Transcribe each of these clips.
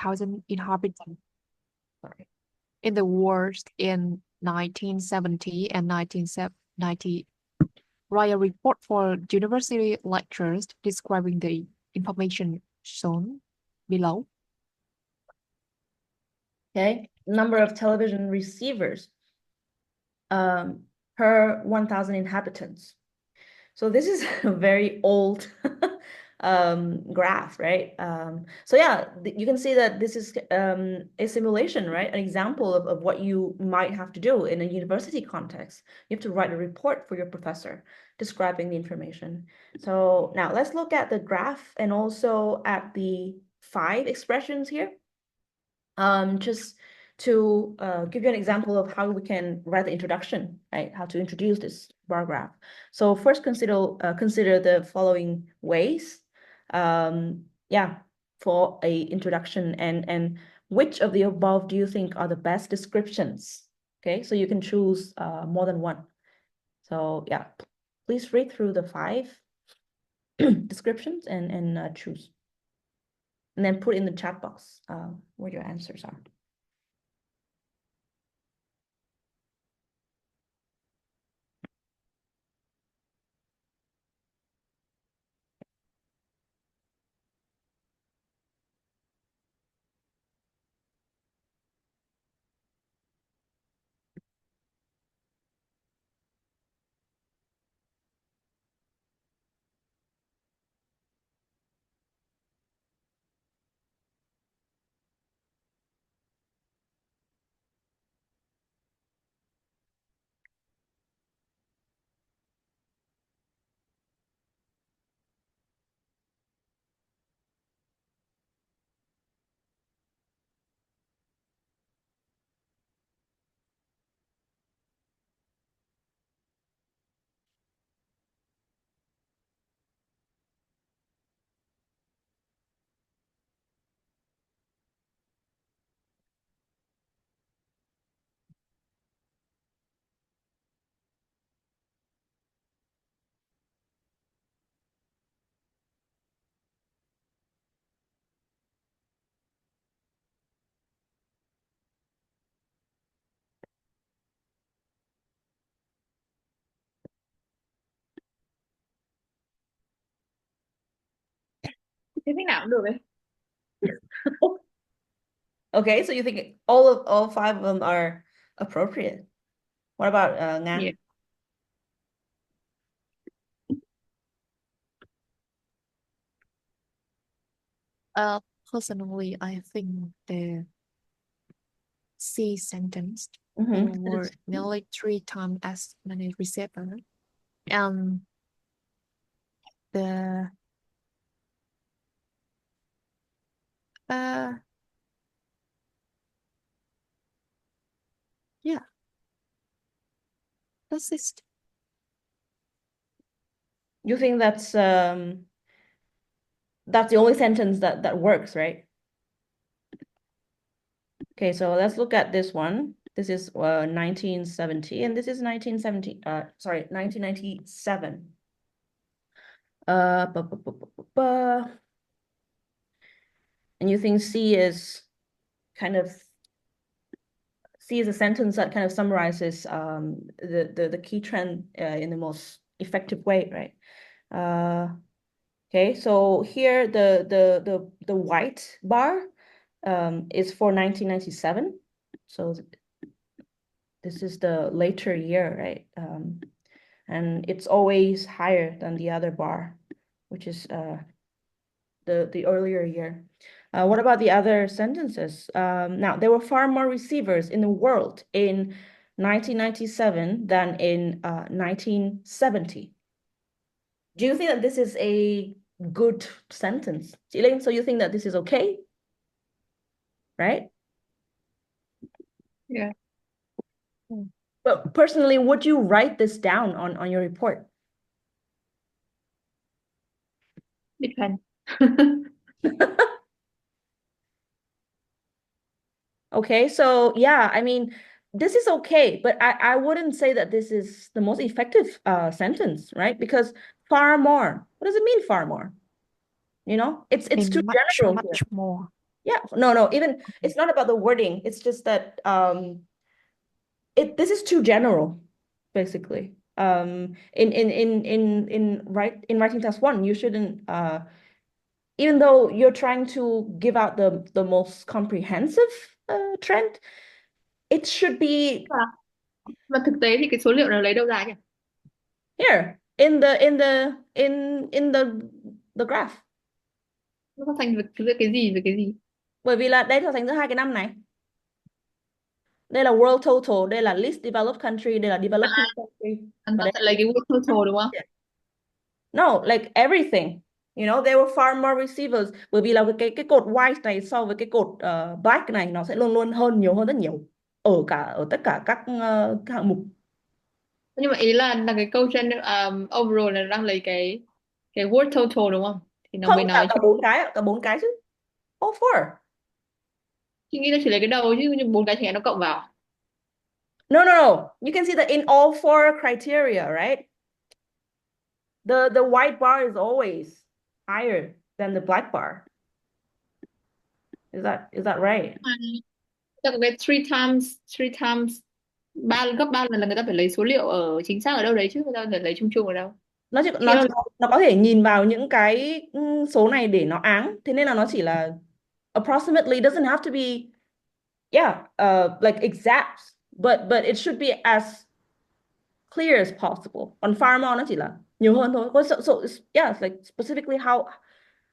1,000 inhabitants in the world in 1970 and 1990. Write a report for university lecturers describing the information shown below. Okay, number of television receivers per 1,000 inhabitants. So this is a very old graph, right? So yeah, you can see that this is a simulation, right? An example of what you might have to do in a university context. You have to write a report for your professor describing the information. So now let's look at the graph and also at the 5 expressions here. Just to give you an example of how we can write the introduction, right? How to introduce this bar graph. So first consider the following ways, yeah, for a introduction, and which of the above do you think are the best descriptions? Okay, so you can choose more than one. So yeah, please read through the 5 descriptions and choose. And then put in the chat box what your answers are. Thế nào cũng được đấy. Okay, so you think all 5 of them are appropriate. What about Ngan? Yeah. Personally, I think the C sentence were nearly 3 times as many receivers, and the yeah, that's it. You think that's the only sentence that works, right? Okay, so let's look at this one. This is 1970, and this is 1997. And you think C is a sentence that kind of summarizes the key trend in the most effective way, right? Okay, so here the white bar is for 1997. So this is the later year, right? And it's always higher than the other bar, which is the earlier year. What about the other sentences? Now, there were far more receivers in the world in 1997 than in 1970. Do you think that this is a good sentence? Jilin, so you think that this is okay? Right? Yeah. But personally, would you write this down on your report? Depends. Okay, so yeah, I mean, this is okay, but I wouldn't say that this is the most effective sentence, right? Because far more, what does it mean, far more? You know, it's too And much, general here. much more. Yeah, no, even it's not about the wording. It's just that this is too general, basically. In writing task one, you shouldn't even though you're trying to give out the most comprehensive trend, it should be Mà thực tế thì cái số liệu nào lấy đâu ra nhỉ? here in the graph. Nó có thành giữa cái gì với cái gì? Bởi vì là đây so sánh giữa hai cái năm này. Đây là world total, đây là least developed country, đây là developing country. Và Nó đây sẽ lấy cái world total đúng không? no, like everything. You know, there were far more receivers. Bởi vì là cái cột white này so với cái cột black này nó sẽ luôn luôn nhiều hơn rất nhiều ở tất cả các hạng mục. Nhưng mà ý là cái câu trên overall là đang lấy cái world total đúng không? Thì nó Không, mới cả nói cả chung. bốn cái cả bốn cái chứ. All four. Chị nghĩ là chỉ lấy cái đầu chứ, nhưng bốn cái thì nó cộng vào. No. You can see that in all four criteria, right? The white bar is always higher than the black bar. Is that right? Ta có cái three times gấp ba lần là người ta phải lấy số liệu ở chính xác ở đâu đấy chứ, người ta phải lấy chung chung ở đâu. Nó chỉ Khi mà nó có thể nhìn vào những cái số này để nó áng, thế nên là nó chỉ là approximately, doesn't have to be, yeah, like exact, but it should be as clear as possible. On Pharma nó chỉ là nhiều hơn thôi. So yeah, it's like specifically how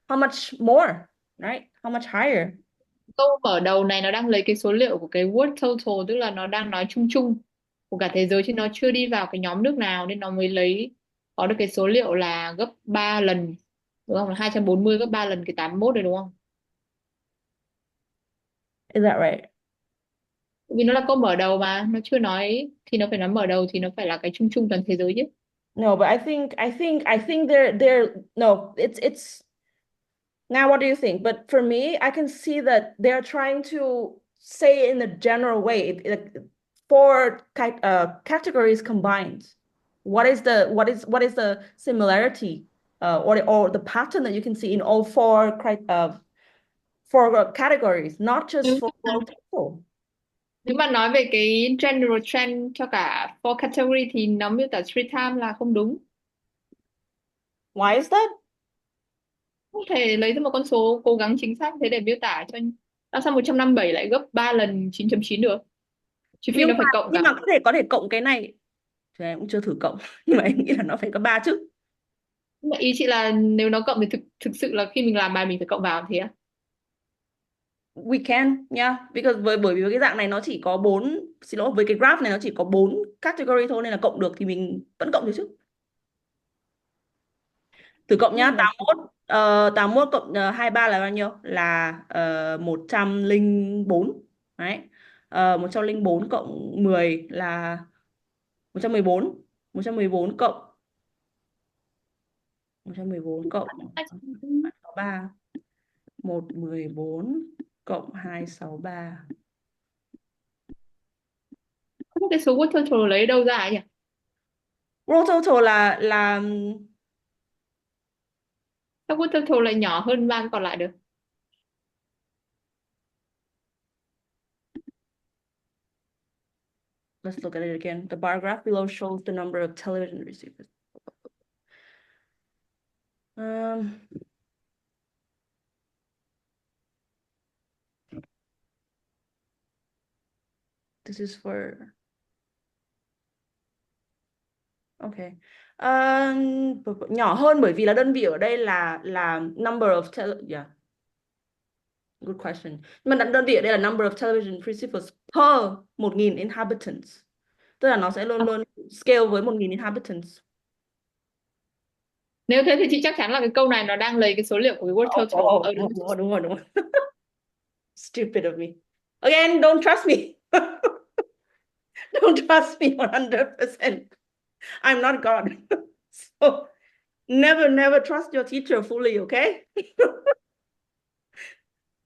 much more, right? How much higher? câu mở đầu này nó đang lấy cái số liệu của cái world total, tức là nó đang nói chung chung của cả thế giới chứ nó chưa đi vào cái nhóm nước nào, nên nó mới có được cái số liệu là gấp 3 lần đúng không, là 240 gấp 3 lần cái 81 rồi đúng không? Is that right? Vì nó là câu mở đầu mà nó chưa nói thì nó phải nói mở đầu thì nó phải là cái chung chung toàn thế giới chứ. No, but I think they're no, it's now what do you think? But for me, I can see that they're trying to say in a general way, four categories combined. What is the similarity or the pattern that you can see in all four categories, not just nếu, for world total? Nếu mà nói về cái general trend cho cả four category thì nó miêu tả three time là không đúng. Why is that? Không thể lấy ra một con số cố gắng chính xác thế để miêu tả cho, làm sao 157 lại gấp 3 lần 9.9 được, trừ phi Nhưng nó mà phải cộng nhưng vào. mà có thể cộng cái này. Thì em cũng chưa thử cộng nhưng mà em nghĩ là nó phải có ba chứ. Nhưng mà ý chị là nếu nó cộng thì thực sự là khi mình làm bài mình phải cộng vào thế à? We can, yeah, because bởi vì với cái dạng này nó chỉ có bốn, xin lỗi, với cái graph này nó chỉ có bốn category thôi nên là cộng được thì mình vẫn cộng được chứ. Thử cộng nhá, Nhưng mà 81 cộng 23 là bao nhiêu? Là 104. Đấy. 104 cộng 10 là 114. 114 cộng 114 cộng 263. 114 cộng 263. không có cái số word total lấy đâu ra ấy nhỉ? World total là Các word total lại nhỏ hơn ba cái còn lại được. let's look at it again. The bar graph below shows the number of television receivers. Um, this is for okay. Nhỏ hơn bởi vì là đơn vị ở đây là number of yeah. Good question. Nhưng mà đơn vị ở đây là number of television receivers per 1.000 inhabitants. Tức là nó sẽ luôn À, luôn scale với 1.000 inhabitants. nếu thế thì chị chắc chắn là cái câu này nó đang lấy cái số liệu của cái word total ở đúng. Đúng rồi. Stupid of me. Again, don't trust me. Don't trust me 100%. I'm not God. So never trust your teacher fully, okay?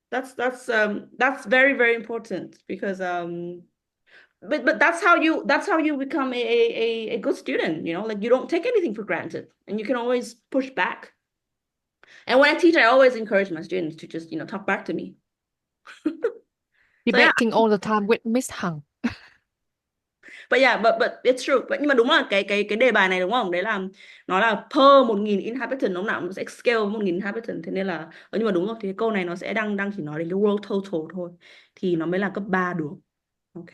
That's very, very important because but that's how you become a good student, you know, like you don't take anything for granted and you can always push back. And when I teach, I always encourage my students to just, talk back to me. So yeah, Debating all the time with Miss Hằng. but it's true. Nhưng mà đúng là cái đề bài này đúng không? Đấy là nó là per 1.000 inhabitant, lúc nào nó sẽ scale với 1.000 inhabitant. Thế nên là nhưng mà đúng rồi, thì cái câu này nó sẽ đang chỉ nói đến cái world total thôi, thì nó mới là cấp 3 được. Ok.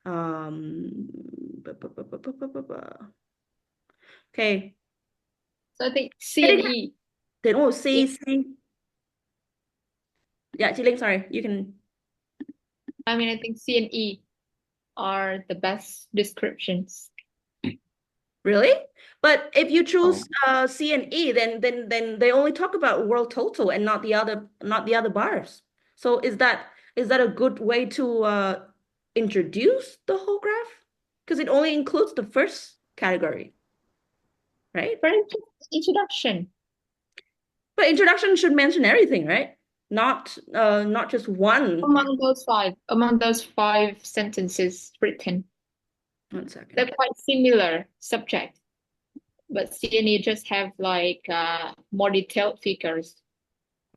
Um, ok. So I think Thế C and thì E. thế đúng rồi, Yeah. C. Dạ chị Linh, sorry, you can. I mean, I think C and E are the best descriptions. Really? But if you choose Oh. C and E, then they only talk about world total and not the other bars. So is that a good way to introduce the whole graph? Because it only includes the first category, right? But it's just introduction. But introduction should mention everything, right? Not just one. Among those five sentences written, 1 second. they're quite similar subject, but C and E just have like more detailed figures.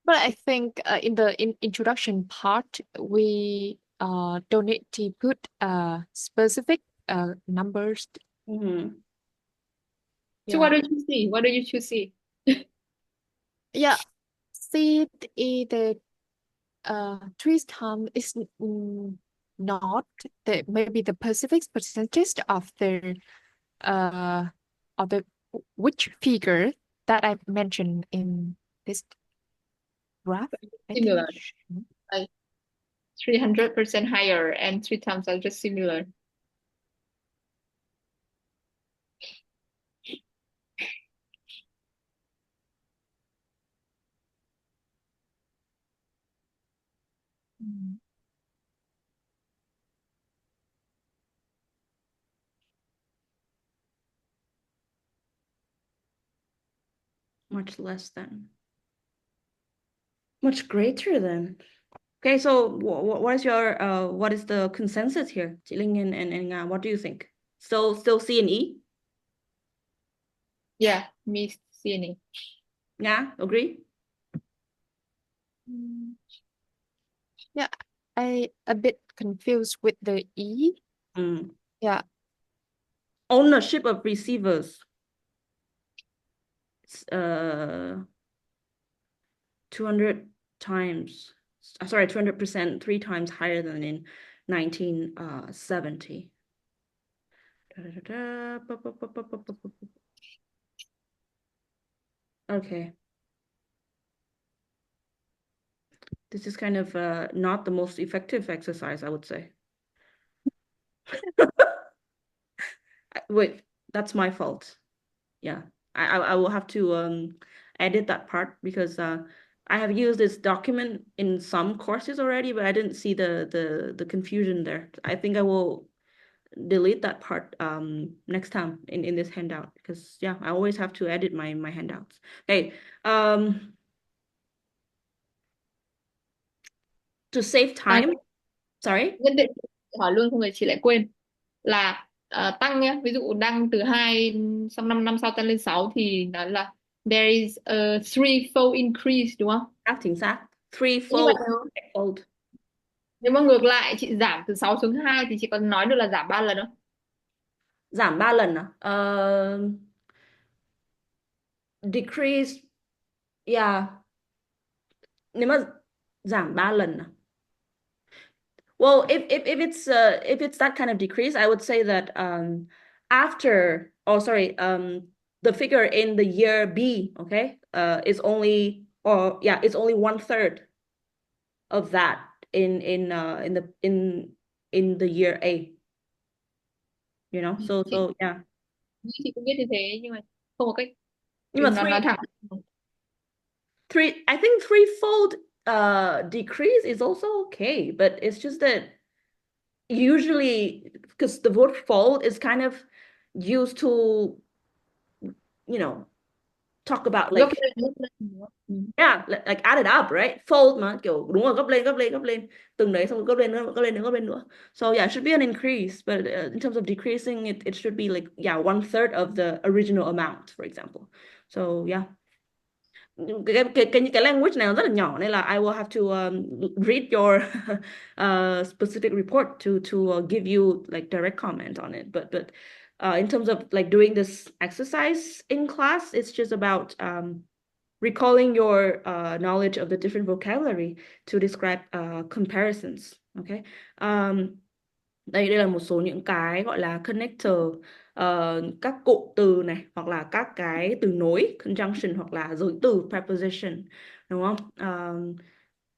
But I think in the introduction part, we don't need to put specific numbers. Mm-hmm. So Yeah. what do you see? What do you choose C? Yeah, see the three times is not the maybe the specific percentage uh of the which figure that I mentioned in this graph. I Similar, think like 300% higher, and three times are just similar. mm, Much less than. Much greater than. Okay, so what is the consensus here? Chị Linh and Nga, what do you think? Still C and E? Yeah, me C and E. Nga, agree? mm, yeah, I a bit confused with the E. Mm. Yeah, Ownership of receivers. It's, 200 times, sorry, 200%, 3 times higher than in 1970. Okay. This is kind of not the most effective exercise, I would say. Wait, that's my fault. Yeah, I will have to edit that part because I have used this document in some courses already, but I didn't see the confusion there. I think I will delete that part next time in this handout because yeah, I always have to edit my handouts. Okay, to save À, time, sorry. nhất định hỏi luôn không rồi chị lại quên là tăng nhá, ví dụ đăng từ 2 xong 5 năm sau tăng lên 6 thì nó là there is a threefold increase đúng không? Chính xác. Nhưng mà Threefold. Fold. nếu mà ngược lại chị giảm từ 6 xuống 2 thì chị còn nói được là giảm 3 lần không? Giảm 3 lần à? Decrease, yeah. Nếu mà giảm 3 lần à? Well, if it's that kind of decrease, I would say that after, oh sorry, the figure in the year B, okay, is only, or yeah, it's only 1/3 of that in the year A, Chị, so yeah. chị cũng biết như thế nhưng mà không có cách Nhưng mà nói thẳng. I think threefold decrease is also okay, but it's just that usually because the word fold is kind of used to talk about Gấp like, lên, gấp lên. Đúng không? Ừ. yeah, like add it up, right? Fold mà kiểu đúng rồi, gấp lên từng đấy, xong rồi gấp lên nữa, gấp lên nữa. So yeah, it should be an increase, but in terms of decreasing, it should be like, yeah, 1/3 of the original amount, for example. So yeah. cái language này nó rất là nhỏ nên là I will have to read your specific report to give you like direct comment on it. But in terms of like doing this exercise in class, it's just about recalling your knowledge of the different vocabulary to describe comparisons. Okay. Đây là một số những cái gọi là connector, các cụm từ này hoặc là các cái từ nối conjunction hoặc là giới từ preposition, đúng không?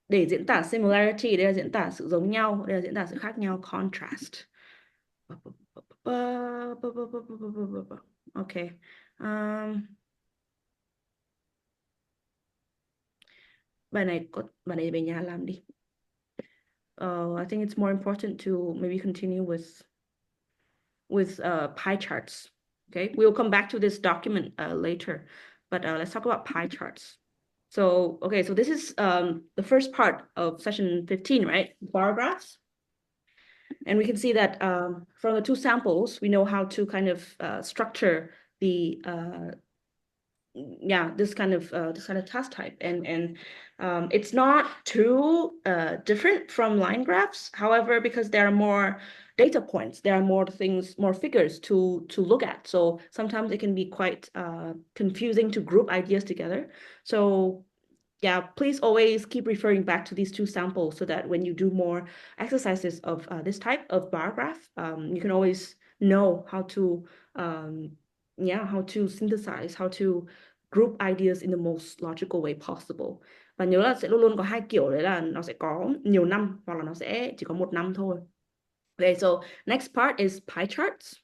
Để diễn tả similarity, đây là diễn tả sự giống nhau, đây là diễn tả sự khác nhau, contrast. Ok. Bài này về nhà làm đi. I think it's more important to maybe continue with pie charts. Okay, we'll come back to this document later, but let's talk about pie charts. So, okay, so this is the first part of session 15, right? Bar graphs. And we can see that from the two samples, we know how to kind of structure the this kind of task type, and it's not too different from line graphs. However, because there are more data points, there are more things, more figures to look at, so sometimes it can be quite confusing to group ideas together. So yeah, please always keep referring back to these two samples so that when you do more exercises of this type of bar graph, you can always know how to synthesize, how to group ideas in the most logical way possible. Và nhớ là sẽ luôn luôn có hai kiểu, đấy là nó sẽ có nhiều năm hoặc là nó sẽ chỉ có một năm thôi. Okay, so next part is pie charts.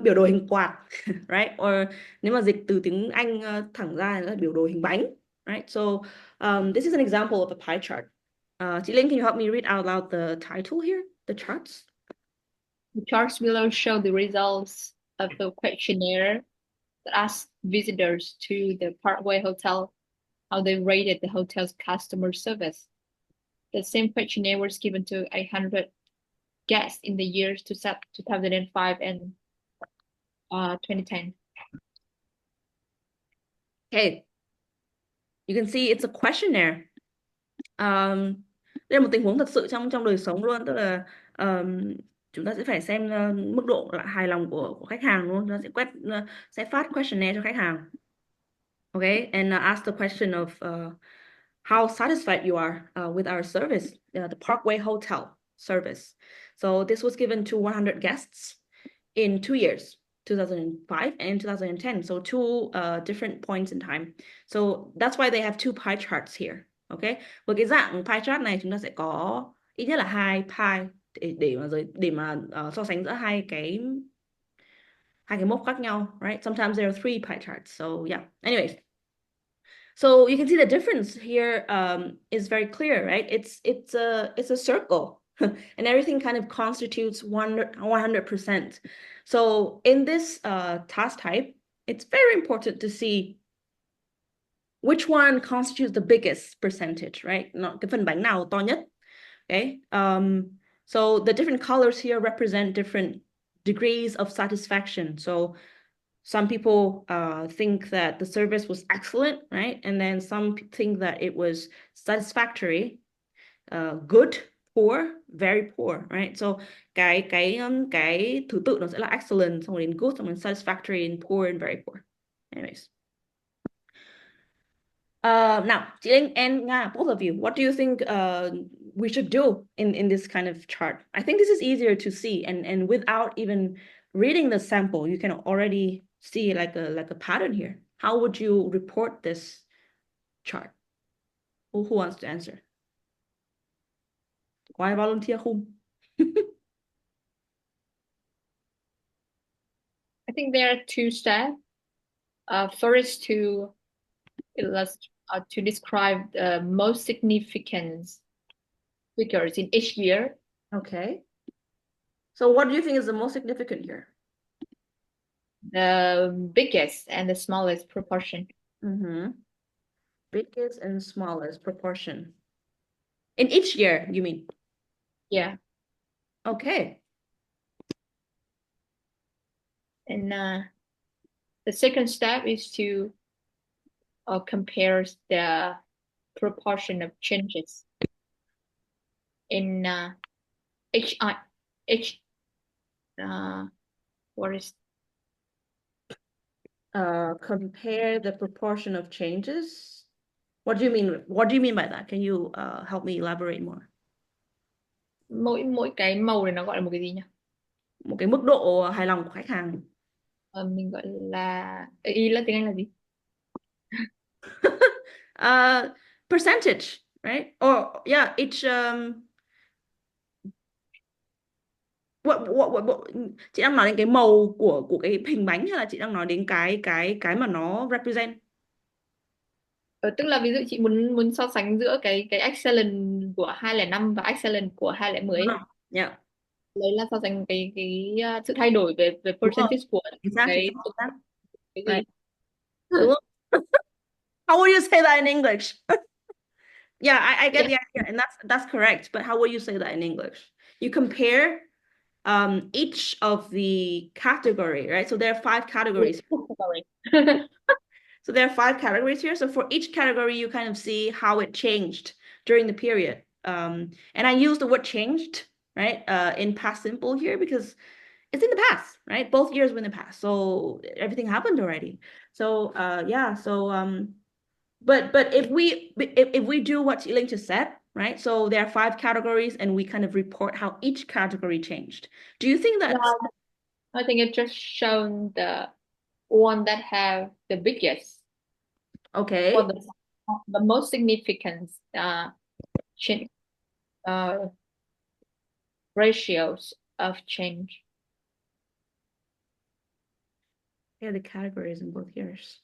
Biểu đồ hình quạt, right? Or nếu mà dịch từ tiếng Anh thẳng ra là biểu đồ hình bánh, right? So this is an example of a pie chart. Chị Linh, can you help me read out loud the title here, the charts? The charts below show the results of the questionnaire that asked visitors to the Parkway Hotel how they rated the hotel's customer service. The same questionnaire was given to 800 guests in the years 2005 and 2010. Okay, you can see it's a questionnaire. Đây là một tình huống thật sự trong đời sống luôn, tức là chúng ta sẽ phải xem mức độ hài lòng của khách hàng luôn. Chúng ta sẽ phát questionnaire cho khách hàng. Okay, and ask the question of how satisfied you are with our service, the Parkway Hotel service. So this was given to 100 guests in 2 years, 2005 and 2010. So two different points in time. So that's why they have two pie charts here. Okay, với cái dạng pie chart này chúng ta sẽ có ít nhất là hai pie để mà so sánh giữa hai cái mốc khác nhau, right? Sometimes there are three pie charts. So yeah. Anyways, so you can see the difference here is very clear, right? It's a circle, and everything kind of constitutes 100%. So in this task type, it's very important to see which one constitutes the biggest percentage, right? Cái phần bánh nào to nhất. Okay. So the different colors here represent different degrees of satisfaction. So some people think that the service was excellent, right? And then some think that it was satisfactory, good, poor, very poor, right? So cái thứ tự nó sẽ là excellent, xong rồi đến good, xong rồi satisfactory, and poor, and very poor. Anyways. Now, chị Linh and Nga, both of you, what do you think we should do in this kind of chart? I think this is easier to see, and without even reading the sample, you can already see like a pattern here. How would you report this chart? Who wants to answer? Why volunteer whom? I think there are two steps. First, to describe the most significant figures in each year. Okay. So what do you think is the most significant here? The biggest and the smallest proportion. Biggest and smallest proportion. In each year, you mean? Yeah. Okay. And the second step is to compares the proportion of changes in HI H what is Compare the proportion of changes. What do you mean? What do you mean by that? Can you help me elaborate more? mỗi cái màu này nó gọi là một cái gì nhỉ? Một cái mức độ hài lòng của khách hàng. Mình gọi là ý là tiếng Anh là gì? Percentage, right? Or yeah, each what chị đang nói đến cái màu của cái hình bánh hay là chị đang nói đến cái mà nó represent? Tức là ví dụ chị muốn muốn so sánh giữa cái excellent của 205 và excellent của 201 ấy. Yeah. Lấy là so sánh cái sự thay đổi về về Đúng rồi. percentage của Chính xác, cái cái gì? right. Đúng không? How would you say that in English? Yeah, I get the idea, and that's correct. But how would you say that in English? You compare each of the category, right? So there are 5 categories. Sorry. So there are 5 categories here. So for each category, you kind of see how it changed during the period. And I use the word changed, right, in past simple here because it's in the past, right? Both years were in the past. So everything happened already. So yeah, so but if we do what Ling just said, right? So there are 5 categories and we kind of report how each category changed. Do you think that I think it just shown the one that have the biggest okay? for the most significant change ratios of change. Yeah, the categories in both years.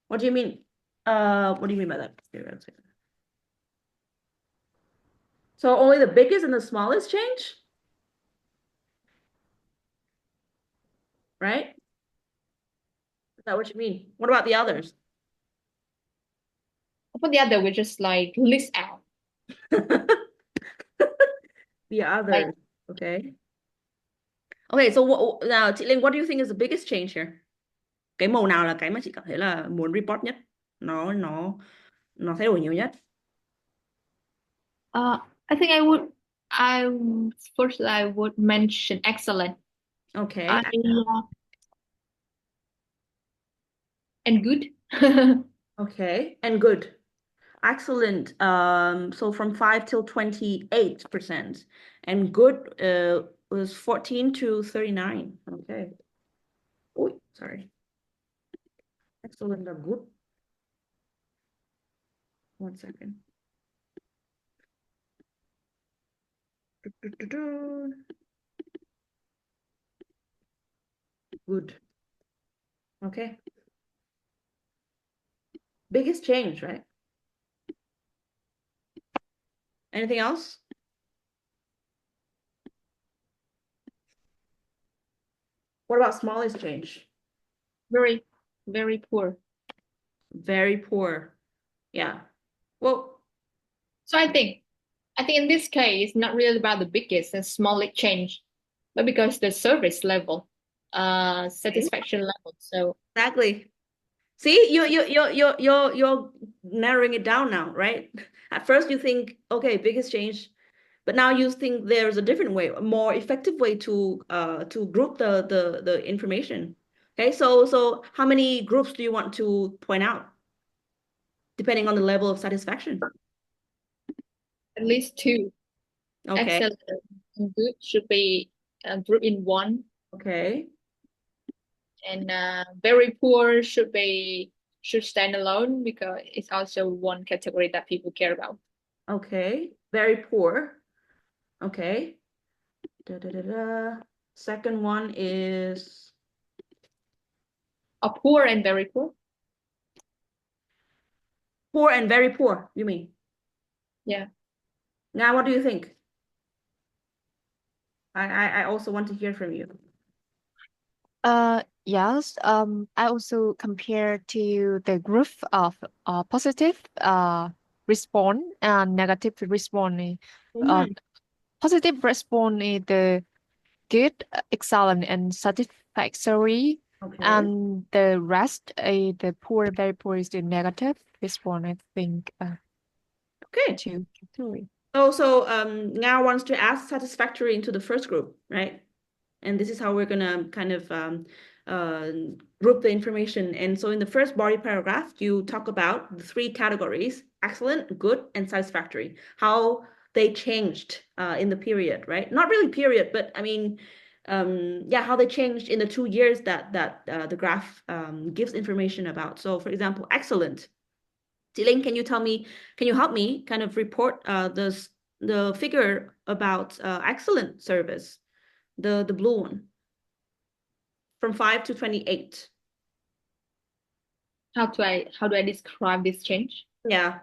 What do you mean? What do you mean by that? So only the biggest and the smallest change? Right? Is that what you mean? What about the others? For the other, we just like list out. The others, okay. Okay, so now chị Linh, what do you think is the biggest change here? Cái màu nào là cái mà chị cảm thấy là muốn report nhất? Nó thay đổi nhiều nhất. I think first I would mention excellent. Okay. And good. Okay, and good. Excellent. So from 5 till 28%. And good was 14 to 39. Okay. Oh, sorry. Excellent and good. 1 second. Good. Okay. Biggest change, right? Anything else? What about smallest change? Very, very poor. Very poor. Yeah. Well, so I think in this case, it's not really about the biggest and smallest change, but because the service level, satisfaction level. So exactly. See, you're narrowing it down now, right? At first you think, okay, biggest change, but now you think there's a different way, a more effective way to group the information. Okay, so how many groups do you want to point out, depending on the level of satisfaction? at least 2. Okay. Excellent and good should be grouped in one. Okay. And very poor should stand alone because it's also one category that people care about. Okay. Very poor. Okay. Second one is poor and very poor. Poor and very poor, you mean? Yeah. Now, what do you think? I also want to hear from you. Yes, I also compare to the group of positive response and negative response. Positive response is the good, excellent, and satisfactory. Okay. And the rest, the poor, very poor is the negative. This one, I think, Okay. two, three. So Ngao wants to add satisfactory into the first group, right? And this is how we're gonna kind of uh, group the information. And so in the first body paragraph, you talk about the three categories: excellent, good, and satisfactory. How they changed in the period, right? Not really period, but I mean, yeah, how they changed in the 2 years that the graph gives information about. So for example, excellent. Jiling, can you help me kind of report the figure about excellent service, the blue one, from 5 to 28. How do I describe this change? Yeah.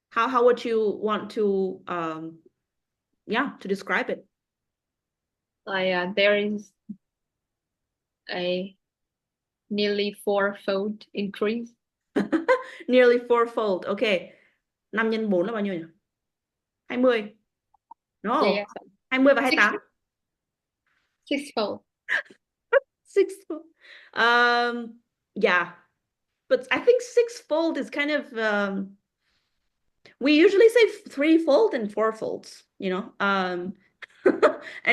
How would you want to to describe it? There is a nearly fourfold increase. Nearly fourfold. Okay. 5 nhân 4 là bao nhiêu nhỉ? 20. Yeah, No. yeah. 20 và Six 28. sixfold. Sixfold. Yeah. But I think sixfold is kind of we usually say threefold and fourfolds, and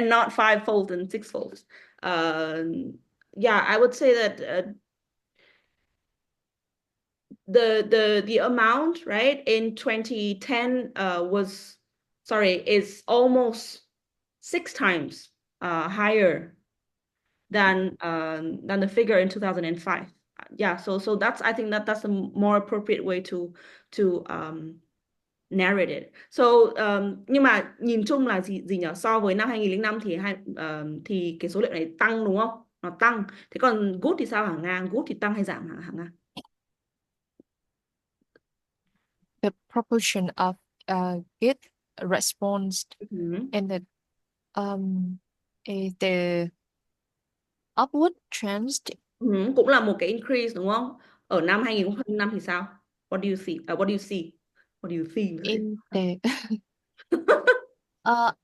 not fivefold and sixfold. Yeah, I would say that the amount, right, in 2010 is almost 6 times higher than the figure in 2005. Yeah, so I think that's a more appropriate way to narrate it. So nhưng mà nhìn chung là gì gì nhỉ? So với năm 2005 thì cái số liệu này tăng đúng không? Nó tăng. Thế còn good thì sao hả Nga? Good thì tăng hay giảm hả Nga? The proportion of good response Ừ. and the upward trends Ừ, cũng là một cái increase đúng không? Ở năm 2005 thì sao? What do you see? What do you see? What do you think? in the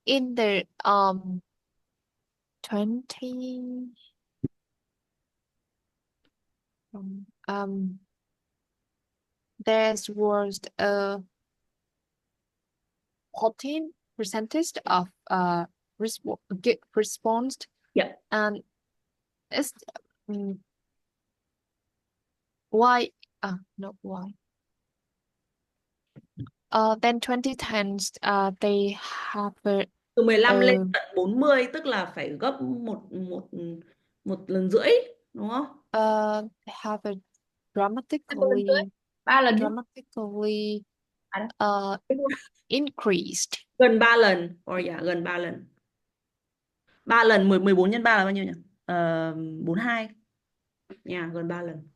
in the 20 there was a 14 percentage of good response, Yeah. and it's mm, why not why then 2010s they have Từ 15 lên a tận 40 tức là phải gấp một một một lần rưỡi đúng không? have a Một lần rưỡi, dramatically 3 lần chứ. dramatically À, uh đúng không? increased. Gần 3 lần. Gần 3 lần. 3 lần 14 nhân 3 là bao nhiêu nhỉ? 42. Gần 3 lần.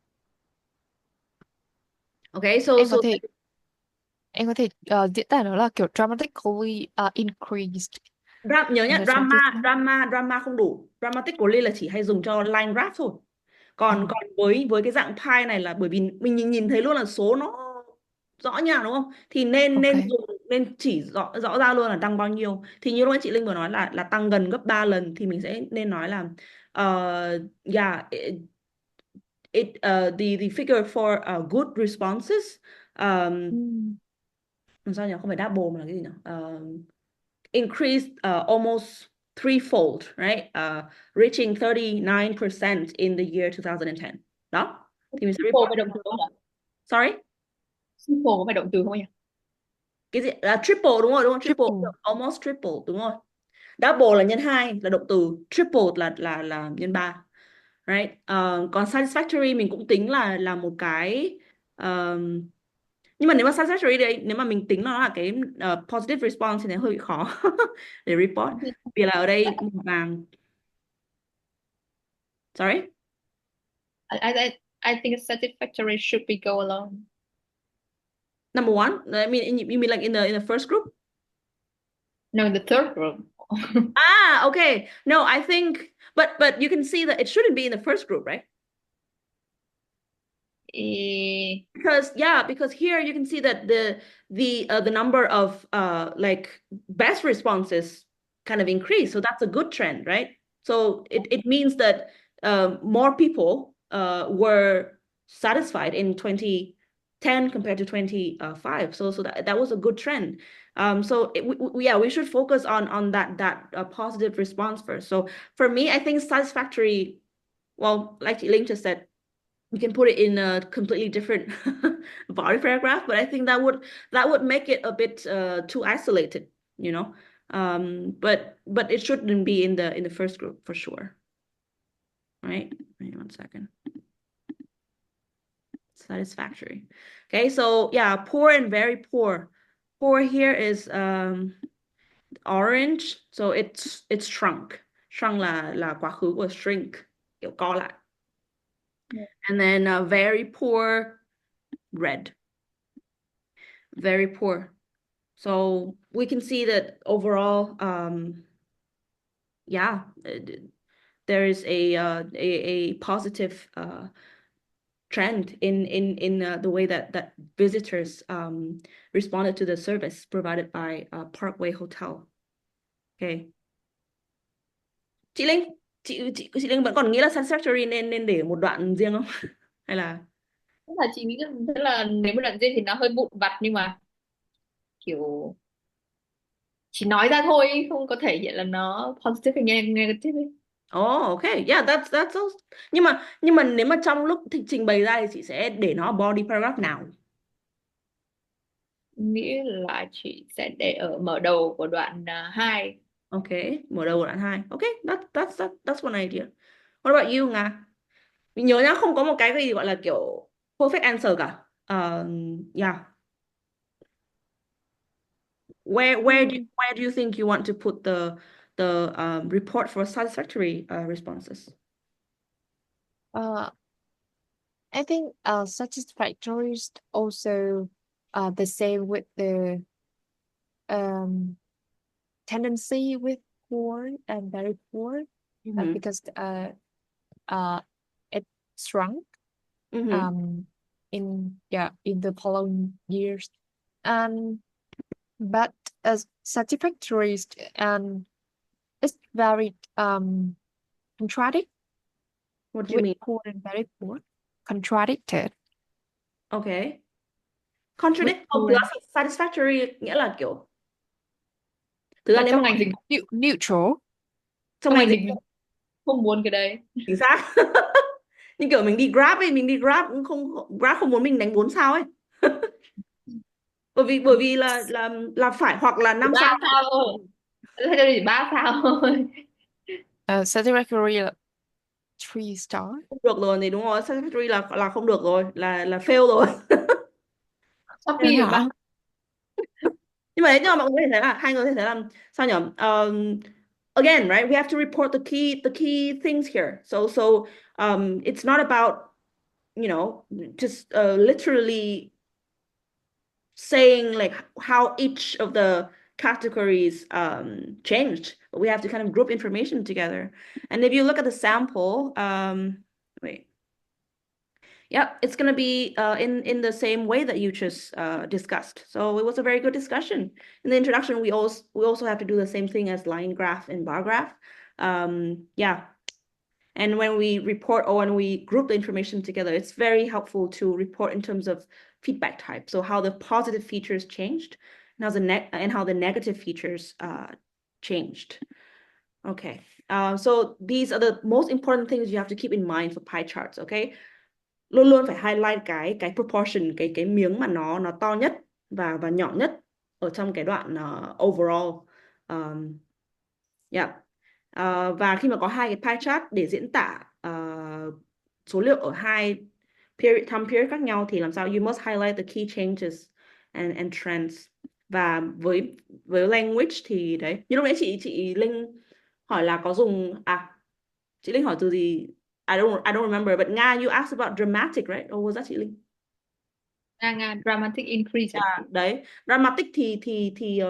Okay, so em có thể em có thể diễn tả nó là kiểu dramatically increased nhớ in nhá, the drama 2010. drama không đủ. Dramatically là chỉ hay dùng cho line graph thôi. Còn Ừ, còn với cái dạng pie này là bởi vì mình nhìn thấy luôn là số nó rõ nha đúng không? Thì nên ok. nên dùng nên chỉ rõ ra luôn là tăng bao nhiêu. Thì như lúc nãy chị Linh vừa nói là tăng gần gấp 3 lần thì mình sẽ nên nói là yeah, the figure for good responses Ừ. làm sao nhỉ, không phải double mà là cái gì nhỉ, increased almost threefold, right, reaching 39% in the year 2010. Đó thì mình sẽ Triple report. phải động từ không nhỉ? Sorry, Triple có phải động từ không nhỉ? cái gì là triple, đúng không, triple, Triple. almost triple, đúng rồi. Double là nhân 2 là động từ, triple là nhân 3, right. Còn satisfactory mình cũng tính là một cái nhưng mà nếu mà satisfactory đây, nếu mà mình tính nó là cái positive response thì nó hơi bị khó để report vì là ở đây màu vàng. Sorry. I think satisfactory should be go alone. Number one, I mean, you mean like in the first group? No, in the third group. Okay. No, I think, but you can see that it shouldn't be in the first group, right? Eh, Because here you can see that the number of like best responses kind of increase, so that's a good trend, right? So it means that more people were satisfied in 2010 compared to 25. So that was a good trend. So we should focus on that positive response first. So for me, I think satisfactory, well, like Ling just said, we can put it in a completely different body paragraph, but I think that would make it a bit too isolated, you know. But it shouldn't be in the first group for sure. Right? Wait 1 second. Satisfactory. Okay, so yeah, poor and very poor. Poor here is orange, so it's shrunk. Shrunk là quá khứ của shrink, kiểu co lại. And then very poor, red. Very poor. So we can see that overall, yeah, there is a positive trend in the way that visitors responded to the service provided by Parkway Hotel. Okay. Chị Linh, chị Linh vẫn còn nghĩ là satisfactory nên nên để một đoạn riêng không? Hay là Tức là chị nghĩ là nếu mà đoạn riêng thì nó hơi vụn vặt, nhưng mà kiểu chỉ nói ra thôi, không có thể hiện là nó positive hay negative ấy. oh, okay, yeah, that's all. Nhưng mà nếu mà trong lúc trình bày ra thì chị sẽ để nó body paragraph nào? Nghĩ là chị sẽ để ở mở đầu của đoạn 2. Okay, mở đầu của đoạn 2. Okay, that's one idea. What about you, Nga? Mình nhớ nhá, không có một cái gì gọi là kiểu perfect answer cả. Yeah. Where do you think you want to put the report for satisfactory responses? I think satisfactory is also the same with the tendency with poor and very poor, because it shrunk in the following years, but as satisfactory and it's very contradict What do you with mean? poor and very poor, contradicted Okay. with Contradict poor thực ra satisfactory nghĩa là kiểu thực ra Mà nếu trong mà ngành dịch neutral. trong trong ngành ngành dịch dịch không muốn cái đấy. chính xác. Nhưng kiểu mình đi Grab cũng không, Grab không muốn mình đánh 4 sao ấy. bởi vì là phải hoặc là 5 sao. 3 sao thôi, thế cho chỉ 3 sao thôi. Satisfactory là 3 star. Không được rồi thì đúng rồi, satisfactory là không được rồi, là fail rồi. Vậy Shopee được hả? Nhưng mà mọi người thấy là hai người thấy là sao nhỉ? Again, right? We have to report the key things here. So it's not about, just literally saying like how each of the categories changed, but we have to kind of group information together. And if you look at the sample, wait. Yeah, it's going to be in the same way that you just discussed. So it was a very good discussion. In the introduction, we also have to do the same thing as line graph and bar graph. Yeah. And when we report or when we group the information together, it's very helpful to report in terms of feedback type. So how the positive features changed and how the negative features changed. Okay. So these are the most important things you have to keep in mind for pie charts. Okay. Luôn luôn phải highlight cái proportion, cái miếng mà nó to nhất và nhỏ nhất ở trong cái đoạn overall. Yeah. Và khi mà có hai cái pie chart để diễn tả số liệu ở hai time period khác nhau thì làm sao you must highlight the key changes and trends. Và với language thì đấy, như lúc nãy chị Linh hỏi là có dùng chị Linh hỏi từ gì? I don't remember, but Nga, you asked about dramatic, right? Or was that chị Linh? Dramatic increase. Đấy, dramatic thì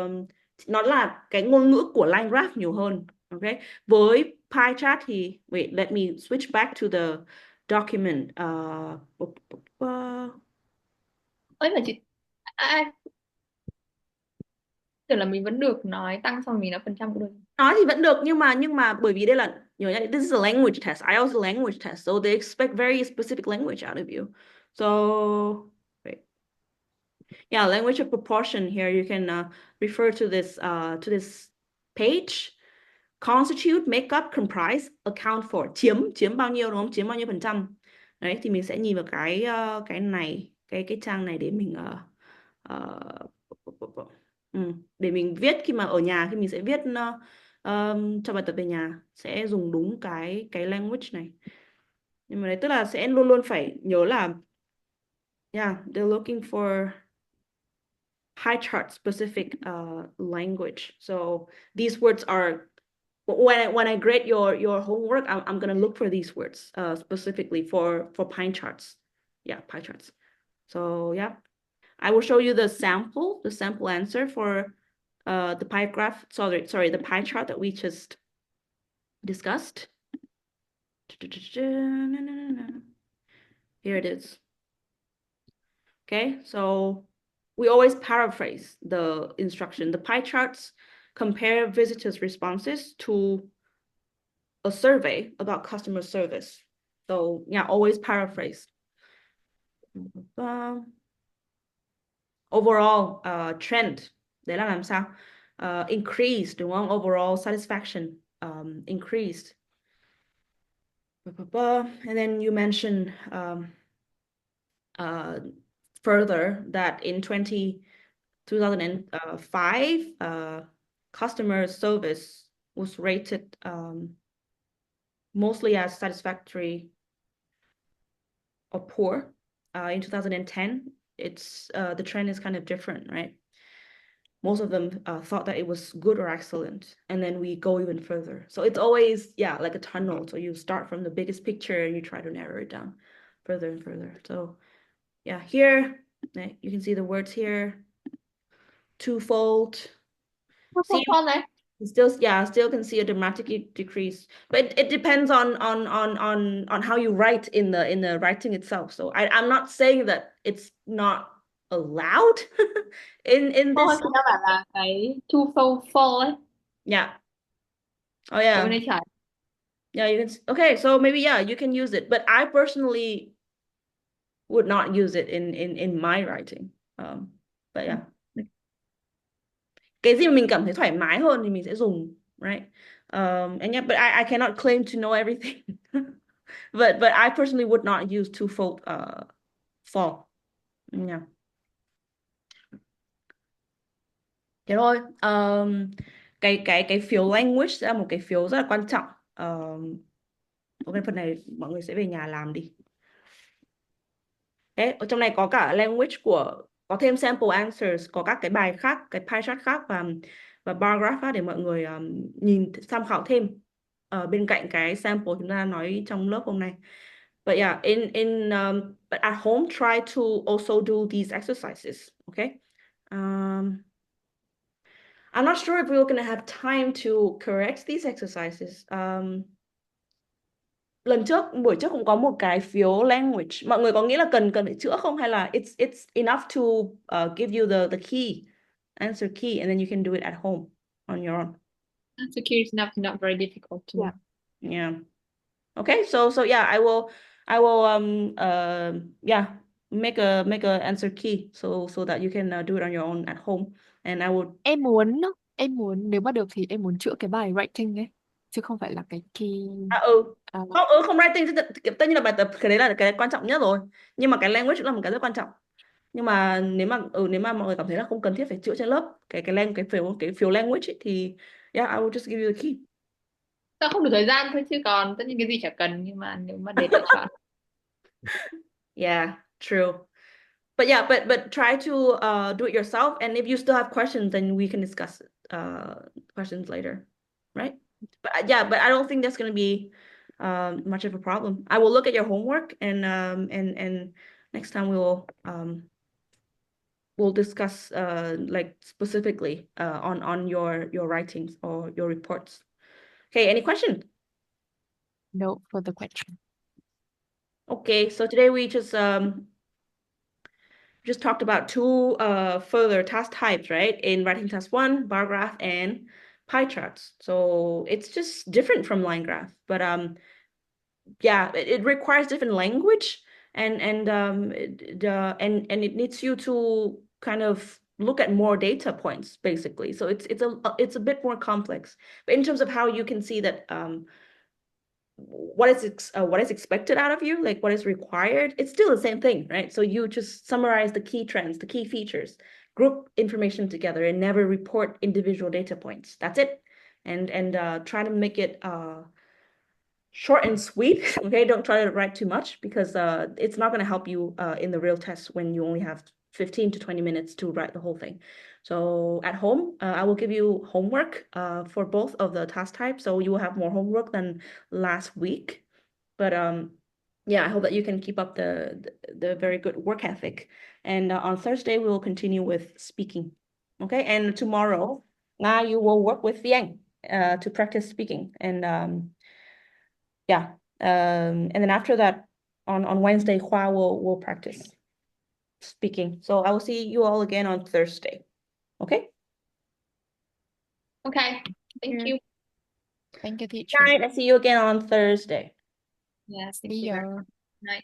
nó là cái ngôn ngữ của line graph nhiều hơn. Okay. Với pie chart thì wait, let me switch back to the document. Ơi mà chị Tưởng là mình vẫn được nói tăng xong mình nói phần trăm cũng được. Nói thì vẫn được, nhưng mà bởi vì đây là this is a language test, IELTS language test, so they expect very specific language out of you. So wait. Yeah, language of proportion here you can refer to this page. Constitute, make up, comprise, account for, chiếm bao nhiêu đúng không? Chiếm bao nhiêu phần trăm? Đấy thì mình sẽ nhìn vào cái này, cái trang này để mình để mình viết khi mà ở nhà, khi mình sẽ viết cho bài tập về nhà sẽ dùng đúng cái language này. Nhưng mà đấy tức là sẽ luôn luôn phải nhớ là yeah, they're looking for pie chart specific language. So these words are when I grade your homework, I'm gonna look for these words specifically for pie charts. Yeah, pie charts. So yeah, I will show you the sample answer for the pie graph. Sorry, the pie chart that we just discussed. Here it is. Okay, so we always paraphrase the instruction. The pie charts compare visitors' responses to a survey about customer service. So yeah, always paraphrase. Overall trend, đấy là làm sao? Increased, đúng không? Overall satisfaction increased. And then you mentioned further that in 2005, customer service was rated mostly as satisfactory or poor. In 2010, it's the trend is kind of different, right? Most of them thought that it was good or excellent, and then we go even further. So it's always, yeah, like a tunnel. So you start from the biggest picture and you try to narrow it down further and further. So yeah, here you can see the words here. Twofold. See, Con này. still can see a dramatic decrease, but it depends on how you write in the writing itself. So I'm not saying that it's not allowed in Thôi this. thì tao bảo là cái two fold fold ấy. Yeah. Oh Ở bên yeah. đây trái. Yeah, you can. Okay, so maybe yeah, you can use it, but I personally would not use it in my writing. But yeah, cái gì mà mình cảm thấy thoải mái hơn thì mình sẽ dùng, right? And yeah, but I cannot claim to know everything. But I personally would not use twofold fall. Yeah. Thế thôi. Cái phiếu language là một cái phiếu rất là quan trọng. Ok, phần này mọi người sẽ về nhà làm đi. Đấy, ở trong này có cả language có thêm sample answers, có các cái bài khác, cái pie chart khác và bar graph khác để mọi người nhìn tham khảo thêm bên cạnh cái sample chúng ta nói trong lớp hôm nay. But yeah, but at home try to also do these exercises, okay? I'm not sure if we're gonna have time to correct these exercises. Buổi trước cũng có một cái phiếu language. Mọi người có nghĩ là cần phải chữa không, hay là it's enough to give you the key, answer key, and then you can do it at home on your own. Answer key is not very difficult to Yeah. me. Yeah. Okay, so yeah, I will yeah, make a answer key so that you can do it on your own at home, and I would. Em muốn nếu mà được thì em muốn chữa cái bài writing ấy, chứ không phải là cái key. À, Không writing tất nhiên là bài tập cái đấy là cái quan trọng nhất rồi, nhưng mà cái language cũng là một cái rất quan trọng. Nhưng mà nếu mà mọi người cảm thấy là không cần thiết phải chữa trên lớp cái phiếu language ấy, thì yeah, I will just give you the key. Tao không đủ thời gian thôi, chứ còn tất nhiên cái gì chả cần, nhưng mà nếu mà để lựa chọn. Yeah, true. But yeah, but try to do it yourself, and if you still have questions, then we can discuss questions later, right? But yeah, but I don't think that's gonna be much of a problem. I will look at your homework, and next time we'll discuss like specifically on your writings or your reports. Okay, any question? no further question. Okay, so today we just just talked about two further task types, right? In writing task 1, bar graph and pie charts. So it's just different from line graph, but yeah, it requires different language, and it needs you to kind of look at more data points basically. So it's a bit more complex, but in terms of how you can see that what is expected out of you, like what is required, it's still the same thing, right? So you just summarize the key trends, the key features, group information together, and never report individual data points. That's it. And try to make it short and sweet. Okay, don't try to write too much, because it's not going to help you in the real test when you only have 15 to 20 minutes to write the whole thing. So at home, I will give you homework for both of the task types, so you will have more homework than last week. But yeah, I hope that you can keep up the very good work ethic. And on Thursday, we will continue with speaking. Okay, and tomorrow, now you will work with Vieng to practice speaking. And yeah, and then after that, on Wednesday, Hua will practice speaking. So I will see you all again on Thursday. Okay? Okay, thank you. Thank you, Good teacher. night. I see you again on Thursday. Yes, See thank you very you. much. Night.